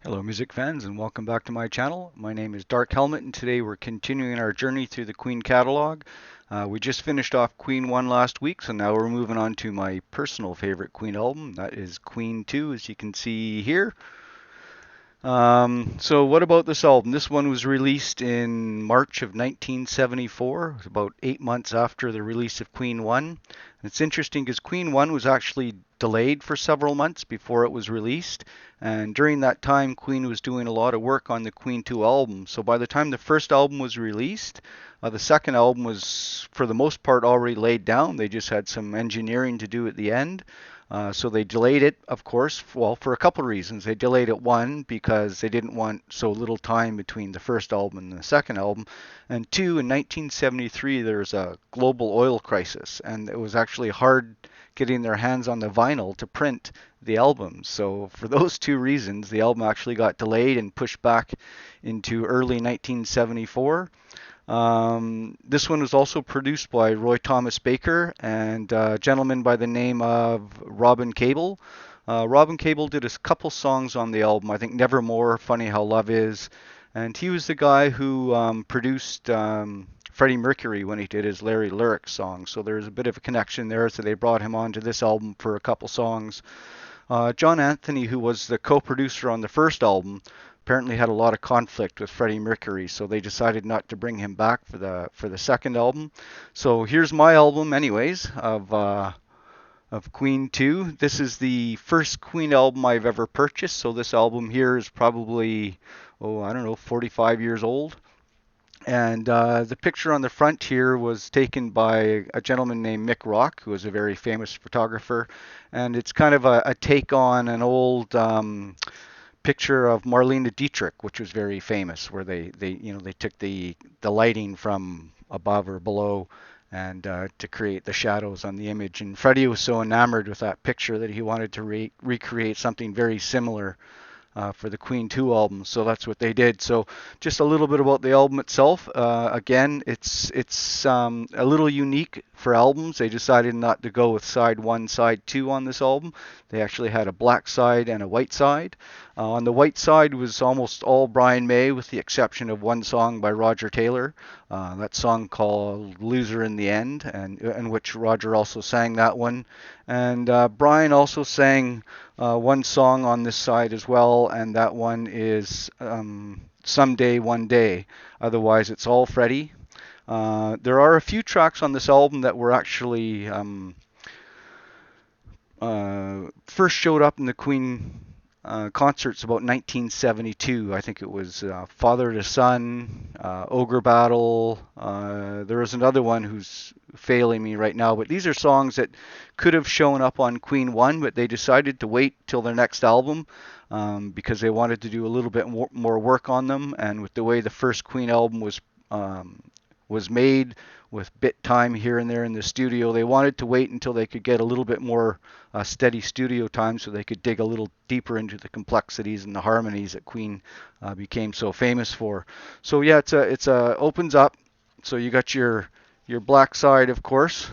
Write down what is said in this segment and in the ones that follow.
Hello music fans and welcome back to my channel. My name is Dark Helmet and today we're continuing our journey through the Queen catalog. We just finished off Queen 1 last week, so now we're moving on to my personal favorite Queen album. That is Queen 2, as you can see here. So what about this album? This one was released in March of 1974, about 8 months after the release of Queen 1. And it's interesting because Queen 1 was actually delayed for several months before it was released. And during that time, Queen was doing a lot of work on the Queen 2 album. So by the time the first album was released, the second album was, for the most part, already laid down. They just had some engineering to do at the end. So they delayed it, of course, well, for a couple of reasons. They delayed it, one, because they didn't want so little time between the first album and the second album. And two, in 1973, there was a global oil crisis, and it was actually hard getting their hands on the vinyl to print the album. So for those two reasons, the album actually got delayed and pushed back into early 1974. This one was also produced by Roy Thomas Baker and a gentleman by the name of Robin Cable. Robin Cable did a couple songs on the album. I think Nevermore, Funny How Love Is. And he was the guy who produced Freddie Mercury when he did his Larry Lyric song. So there's a bit of a connection there. So they brought him onto this album for a couple songs. John Anthony, who was the co-producer on the first album, apparently had a lot of conflict with Freddie Mercury, so they decided not to bring him back for the second album. So here's my album, anyways, of Queen 2. This is the first Queen album I've ever purchased, so this album here is probably, I don't know, 45 years old. And the picture on the front here was taken by a gentleman named Mick Rock, who was a very famous photographer. And it's kind of a take on an old picture of Marlene Dietrich, which was very famous, where they took the lighting from above or below and to create the shadows on the image. And Freddie was so enamored with that picture that he wanted to recreate something very similar for the Queen 2 album, so that's what they did. So just a little bit about the album itself. Again, it's a little unique for albums. They decided not to go with side 1, side 2 on this album. They actually had a black side and a white side. On the white side was almost all Brian May, with the exception of one song by Roger Taylor. That song called Loser in the End, and in which Roger also sang that one. And Brian also sang one song on this side as well, and that one is Someday, One Day. Otherwise, it's all Freddie. There are a few tracks on this album that were actually first showed up in the Queen concerts about 1972. I think it was Father to Son, Ogre Battle. There is another one who's failing me right now, but these are songs that could have shown up on Queen 1, but they decided to wait till their next album because they wanted to do a little bit more work on them. And with the way the first Queen album was made, with bit time here and there in the studio, they wanted to wait until they could get a little bit more steady studio time so they could dig a little deeper into the complexities and the harmonies that Queen became so famous for. So yeah, it's opens up. So you got your black side, of course,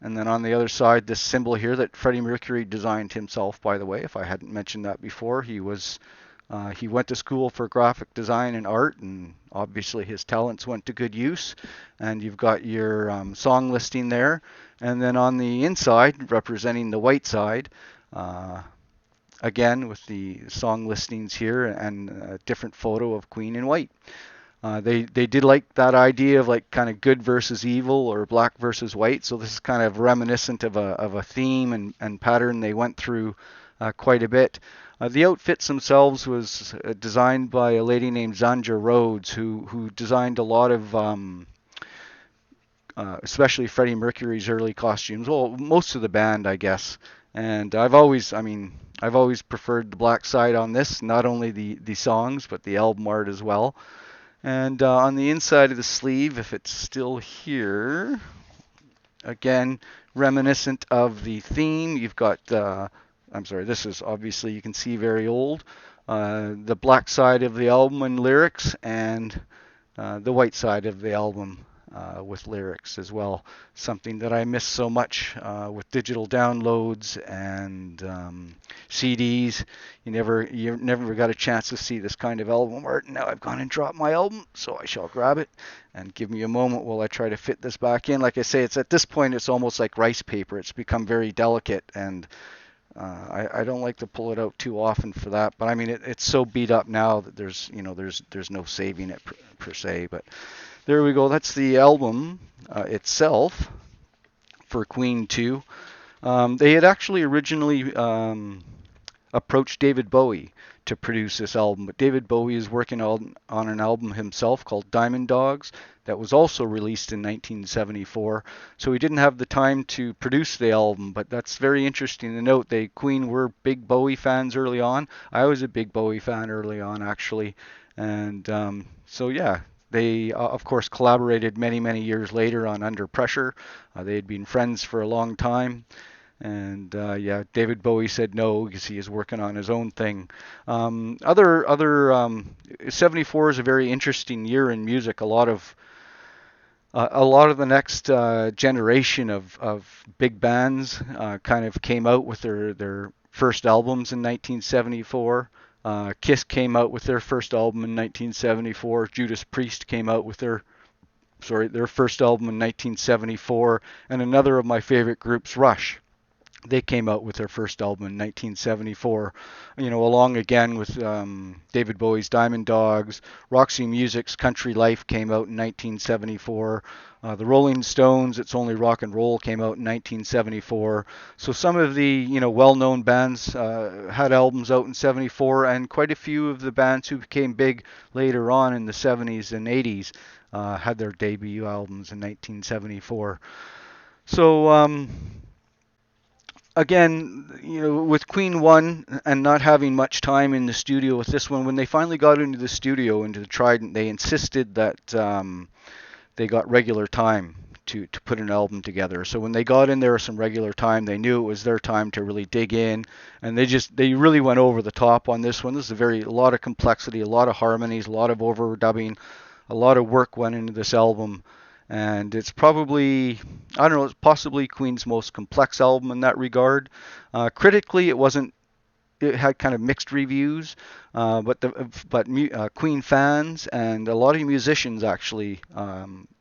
and then on the other side, this symbol here that Freddie Mercury designed himself, by the way, if I hadn't mentioned that before. He went to school for graphic design and art, and obviously his talents went to good use. And you've got your song listing there. And then on the inside, representing the white side, again with the song listings here and a different photo of Queen in white. They did like that idea of like kind of good versus evil or black versus white. So this is kind of reminiscent of a theme and pattern they went through quite a bit. The outfits themselves was designed by a lady named Zandra Rhodes, who designed a lot of, especially Freddie Mercury's early costumes. Well, most of the band, I guess. And I've always preferred the black side on this, not only the songs, but the album art as well. And on the inside of the sleeve, if it's still here, again, reminiscent of the theme, you've got I'm sorry, this is obviously, you can see, very old. The black side of the album and lyrics, and the white side of the album with lyrics as well. Something that I miss so much with digital downloads and CDs. You never got a chance to see this kind of album art. Now I've gone and dropped my album, so I shall grab it and give me a moment while I try to fit this back in. Like I say, it's at this point it's almost like rice paper. It's become very delicate, and I don't like to pull it out too often for that. But I mean, it's so beat up now that there's no saving it per se. But there we go. That's the album itself for Queen 2. They had actually originally approached David Bowie to produce this album, but David Bowie is working on an album himself called Diamond Dogs that was also released in 1974. So he didn't have the time to produce the album, but that's very interesting to note. Queen were big Bowie fans early on. I was a big Bowie fan early on, actually, and so yeah. They, of course, collaborated many, many years later on Under Pressure. They had been friends for a long time. And yeah, David Bowie said no because he is working on his own thing. 74 is a very interesting year in music. A lot of the next generation of big bands kind of came out with their first albums in 1974. Kiss came out with their first album in 1974. Judas Priest came out with their first album in 1974, and another of my favorite groups, Rush. They came out with their first album in 1974, along again with David Bowie's Diamond Dogs. Roxy Music's Country Life came out in 1974. The Rolling Stones, It's Only Rock and Roll, came out in 1974. So some of the well-known bands had albums out in 74, and quite a few of the bands who became big later on in the 70s and 80s had their debut albums in 1974. So again, with Queen 1 and not having much time in the studio with this one, when they finally got into the studio, into the Trident, they insisted that they got regular time to put an album together. So when they got in there some regular time, they knew it was their time to really dig in, and they really went over the top on this one. This is a lot of complexity, a lot of harmonies, a lot of overdubbing, a lot of work went into this album. And it's probably, I don't know, it's possibly Queen's most complex album in that regard. Critically, it had kind of mixed reviews, but Queen fans and a lot of musicians actually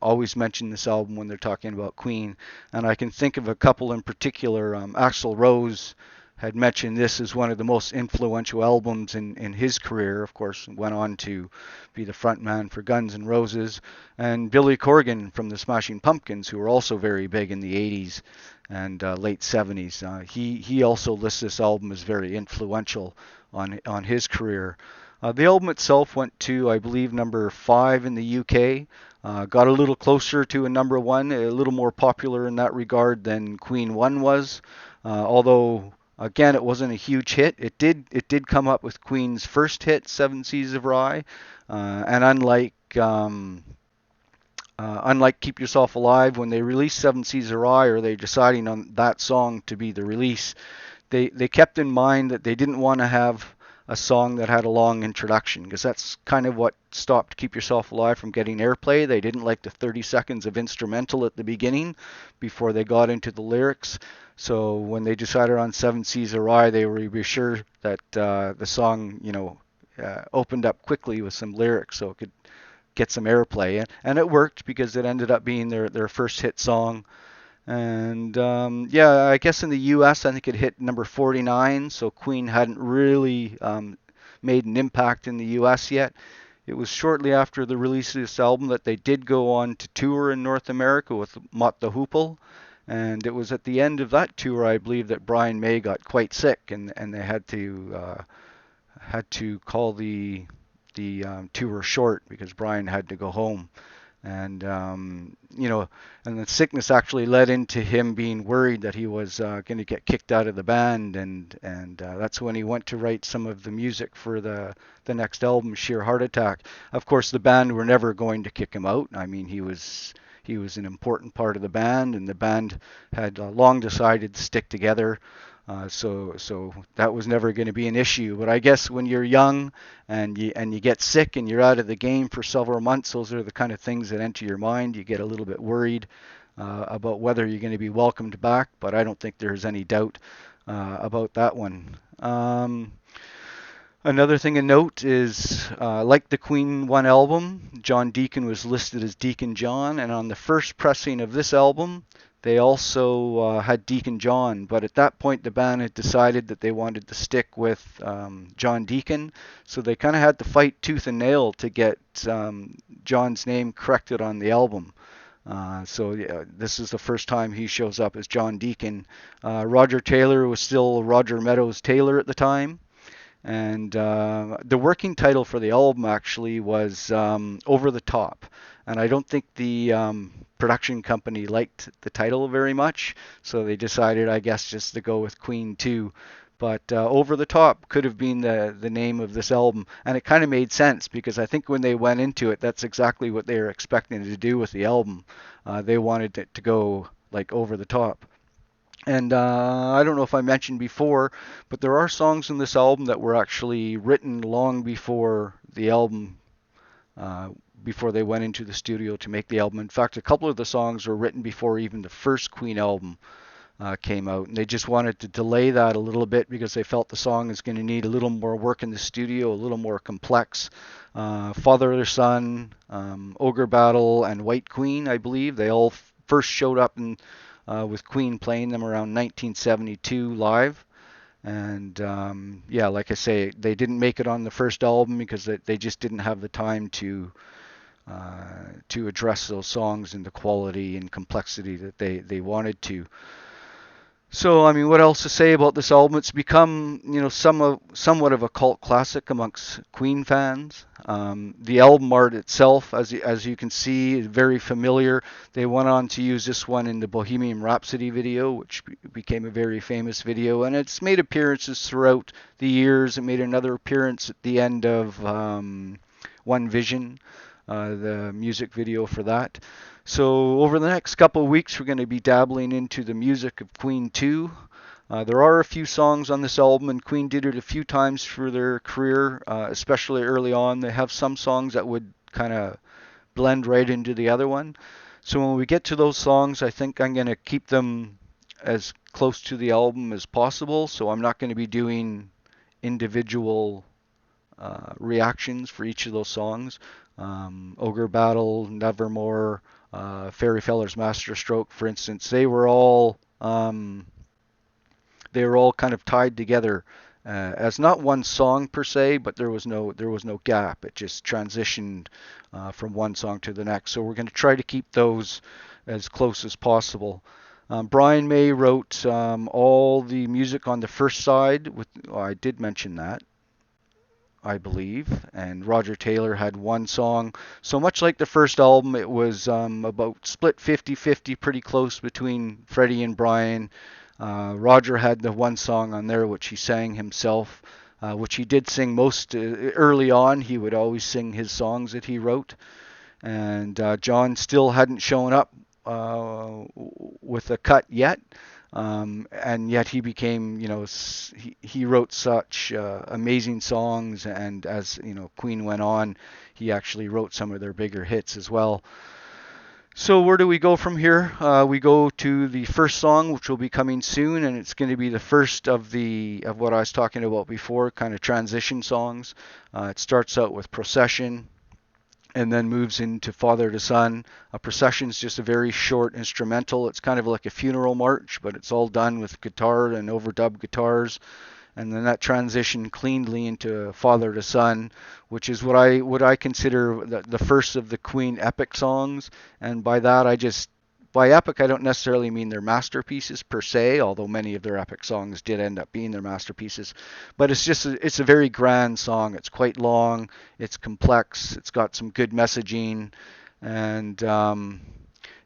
always mention this album when they're talking about Queen. And I can think of a couple in particular. Axl Rose had mentioned this as one of the most influential albums in his career. Of course, went on to be the frontman for Guns N' Roses, and Billy Corgan from the Smashing Pumpkins, who were also very big in the 80s and late 70s. He also lists this album as very influential on his career. The album itself went to, I believe, number 5 in the UK. Got a little closer to a number 1, a little more popular in that regard than Queen 1 was, although again, it wasn't a huge hit. It did come up with Queen's first hit, Seven Seas of Rye, and unlike Keep Yourself Alive, when they released Seven Seas of Rye, or they deciding on that song to be the release, they kept in mind that they didn't want to have a song that had a long introduction, because that's kind of what stopped Keep Yourself Alive from getting airplay. They didn't like the 30 seconds of instrumental at the beginning before they got into the lyrics. So when they decided on Seven Seas of Rye, they were be sure that the song, opened up quickly with some lyrics so it could get some airplay. And it worked, because it ended up being their first hit song. And yeah, I guess in the US, I think it hit number 49, so Queen hadn't really made an impact in the US yet. It was shortly after the release of this album that they did go on to tour in North America with Mott the Hoople. And it was at the end of that tour, I believe, that Brian May got quite sick, and they had to call the tour short because Brian had to go home. And and the sickness actually led into him being worried that he was going to get kicked out of the band, and that's when he went to write some of the music for the next album, Sheer Heart Attack. Of course, the band were never going to kick him out. I mean, he was an important part of the band, and the band had long decided to stick together. So that was never going to be an issue. But I guess when you're young and you get sick and you're out of the game for several months, those are the kind of things that enter your mind. You get a little bit worried about whether you're going to be welcomed back, but I don't think there's any doubt about that one. Another thing to note is, like the Queen 1 album, John Deacon was listed as Deacon John, and on the first pressing of this album, they also had Deacon John, but at that point the band had decided that they wanted to stick with John Deacon, so they kind of had to fight tooth and nail to get John's name corrected on the album. So yeah, this is the first time he shows up as John Deacon. Roger Taylor was still Roger Meadows Taylor at the time. And the working title for the album actually was Over the Top. And I don't think the production company liked the title very much, so they decided, I guess, just to go with Queen 2. But Over the Top could have been the name of this album. And it kind of made sense because I think when they went into it, that's exactly what they were expecting to do with the album. They wanted it to go like over the top. And I don't know if I mentioned before, but there are songs in this album that were actually written long before the album, uh, before they went into the studio to make the album. In fact, a couple of the songs were written before even the first Queen album came out, and they just wanted to delay that a little bit because they felt the song is going to need a little more work in the studio, a little more complex. Father or Son, Ogre Battle, and White Queen, I believe, they all first showed up in with Queen playing them around 1972 live. And yeah, like I say, they didn't make it on the first album because they just didn't have the time to address those songs in the quality and complexity that they wanted to. So, I mean, what else to say about this album? It's become, somewhat of a cult classic amongst Queen fans. The album art itself, as you can see, is very familiar. They went on to use this one in the Bohemian Rhapsody video, which became a very famous video, and it's made appearances throughout the years. It made another appearance at the end of One Vision, the music video for that. So over the next couple of weeks, we're going to be dabbling into the music of Queen 2. There are a few songs on this album, and Queen did it a few times through their career, especially early on. They have some songs that would kind of blend right into the other one. So when we get to those songs, I think I'm going to keep them as close to the album as possible. So I'm not going to be doing individual reactions for each of those songs. Ogre Battle, Nevermore, Fairy Feller's Masterstroke, for instance, they were all kind of tied together as not one song per se, but there was no gap. It just transitioned from one song to the next. So we're going to try to keep those as close as possible. Brian May wrote all the music on the first side. I did mention that, I believe, and Roger Taylor had one song. So much like the first album, it was about split 50-50, pretty close between Freddie and Brian. Roger had the one song on there which he sang himself, which he did sing most early on. He would always sing his songs that he wrote. And John still hadn't shown up with a cut yet. And yet he became, he wrote such amazing songs, and as Queen went on, he actually wrote some of their bigger hits as well. So where do we go from here? We go to the first song, which will be coming soon, and it's going to be the first of what I was talking about before, kind of transition songs. It starts out with Procession, and then moves into Father to Son. A procession is just a very short instrumental. It's kind of like a funeral march, but it's all done with guitar and overdubbed guitars. And then that transition cleanly into Father to Son, which is what I consider the first of the Queen epic songs. And by epic, I don't necessarily mean they're masterpieces per se, although many of their epic songs did end up being their masterpieces. But it's a very grand song. It's quite long. It's complex. It's got some good messaging. And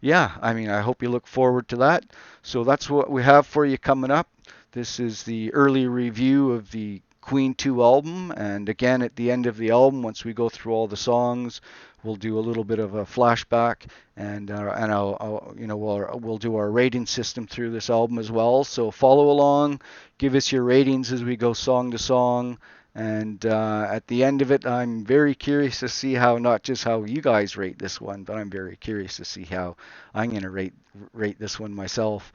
yeah, I mean, I hope you look forward to that. So that's what we have for you coming up. This is the early review of the Queen 2 album. And again, at the end of the album, once we go through all the songs, we'll do a little bit of a flashback, and we'll do our rating system through this album as well. So follow along, give us your ratings as we go song to song. And at the end of it, I'm very curious to see how, not just how you guys rate this one, but I'm very curious to see how I'm going to rate this one myself.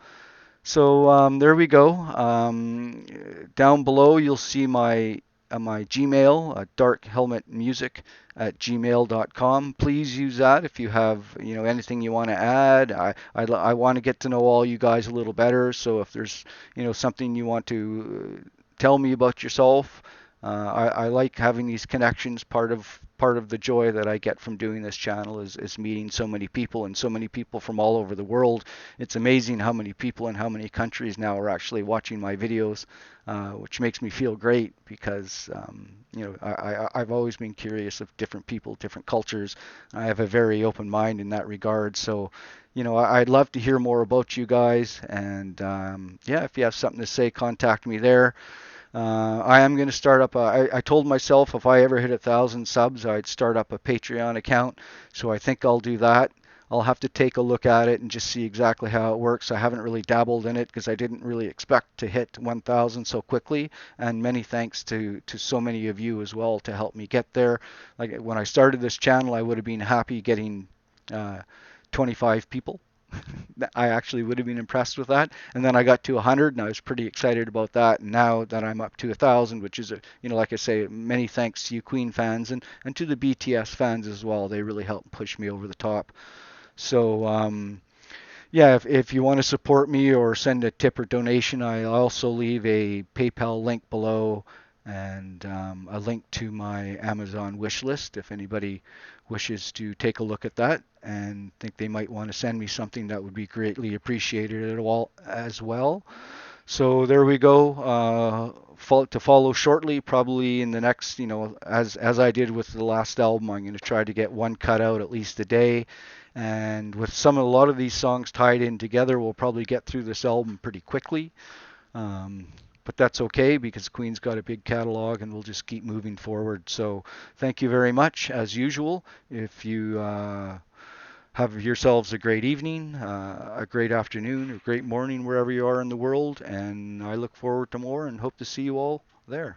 So there we go. Down below, you'll see my Gmail, DarcHelmutMusic at gmail.com. Please use that if you have anything you want to add. I want to get to know all you guys a little better. So if there's something you want to tell me about yourself, I like having these connections. Part of the joy that I get from doing this channel is meeting so many people, and so many people from all over the world. It's amazing how many people in how many countries now are actually watching my videos, which makes me feel great because I've always been curious of different people, different cultures. I have a very open mind in that regard. So I'd love to hear more about you guys, and yeah, if you have something to say, contact me there. I am going to start up. I told myself if I ever hit 1,000 subs, I'd start up a Patreon account. So I think I'll do that. I'll have to take a look at it and just see exactly how it works. I haven't really dabbled in it because I didn't really expect to hit 1,000 so quickly. And many thanks to so many of you as well to help me get there. Like when I started this channel, I would have been happy getting 25 people. I actually would have been impressed with that. And then I got to 100, and I was pretty excited about that. And now that I'm up to 1,000, which is, like I say, many thanks to you Queen fans and to the BTS fans as well. They really helped push me over the top. So, yeah, if you want to support me or send a tip or donation, I also leave a PayPal link below, and a link to my Amazon wish list if anybody wishes to take a look at that and think they might want to send me something. That would be greatly appreciated as well. So there we go. To follow shortly, probably in the next, as I did with the last album, I'm going to try to get one cut out at least a day. And with a lot of these songs tied in together, we'll probably get through this album pretty quickly. But that's okay because Queen's got a big catalog, and we'll just keep moving forward. So thank you very much, as usual. If you have yourselves a great evening, a great afternoon, a great morning, wherever you are in the world. And I look forward to more and hope to see you all there.